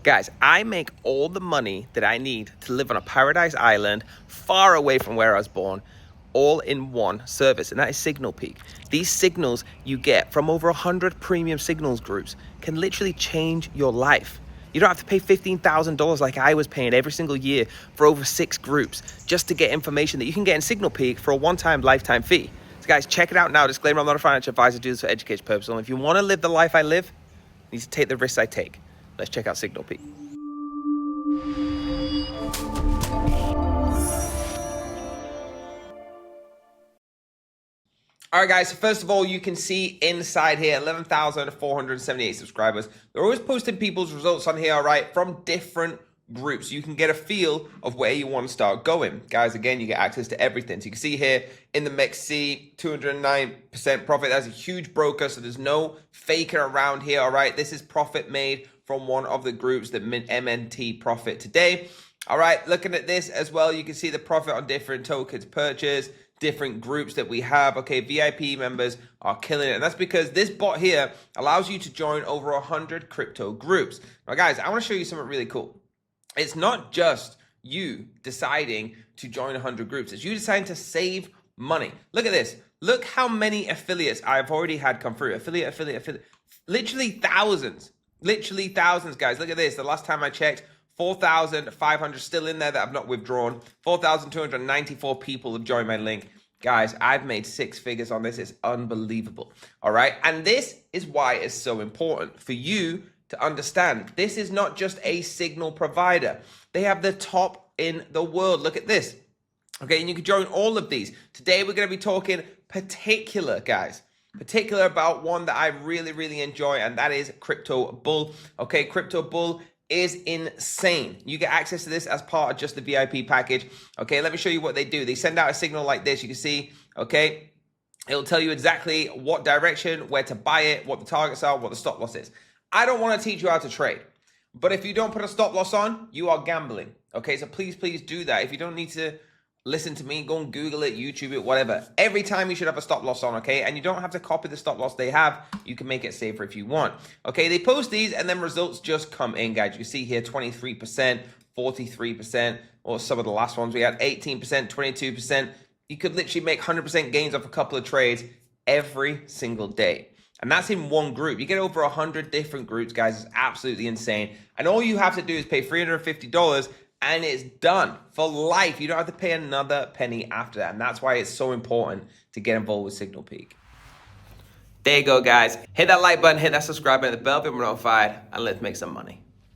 Guys, I make all the money that I need to live on a paradise island far away from where I was born, all in one service, and that is Signalpeak. These signals you get from over 100 premium signals groups can literally change your life. You don't have to pay $15,000 like I was paying every single year for over 6 groups just to get information that you can get in Signalpeak for a one-time lifetime fee. So guys, check it out now. Disclaimer, I'm not a financial advisor, I do this for education purposes. And if you want to live the life I live, you need to take the risks I take. Let's check out Signalpeak. All right, guys, so first of all, you can see inside here, 11,478 subscribers. They're always posting people's results on here, all right, from different groups. You can get a feel of where you want to start going. Guys, again, you get access to everything. So you can see here in the MEXC, 209% profit. That's a huge broker, so there's no faking around here, all right? This is profit made from one of the groups that MNT profit today. All right, looking at this as well, you can see the profit on different tokens purchased, different groups that we have. Okay, VIP members are killing it. And that's because this bot here allows you to join over 100 crypto groups. Now, guys, I want to show you something really cool. It's not just you deciding to join 100 groups. It's you deciding to save money. Look at this. Look how many affiliates I've already had come through. Affiliate. Literally thousands. Literally thousands, guys. Look at this. The last time I checked, 4,500 still in there that I've not withdrawn. 4,294 people have joined my link. Guys, I've made 6 figures on this. It's unbelievable. All right. And this is why it's so important for you to understand. This is not just a signal provider. They have the top in the world. Look at this. Okay. And you can join all of these. Today, we're going to be talking particular, guys. Particular about one that I really enjoy, and that is Crypto Bull. Okay. Crypto Bull is insane. You get access to this as part of just the VIP package. Okay, let me show you what they do. They send out a signal like this. You can see, okay, it'll tell you exactly what direction, where to buy it, what the targets are, what the stop loss is. I don't want to teach you how to trade, but if you don't put a stop loss on, you are gambling. Okay, so please do that. If you don't need to listen to me, go and Google it, YouTube it, whatever. Every time you should have a stop loss on, okay? And you don't have to copy the stop loss they have. You can make it safer if you want. Okay, they post these and then results just come in, guys. You can see here 23%, 43%, or some of the last ones we had 18%, 22%. You could literally make 100% gains off a couple of trades every single day. And that's in one group. You get over 100 different groups, guys. It's absolutely insane. And all you have to do is pay $350 and it's done for life. You don't have to pay another penny after that. And that's why it's so important to get involved with Signalpeak. There you go, guys. Hit that like button, hit that subscribe button, the bell to be notified, and let's make some money.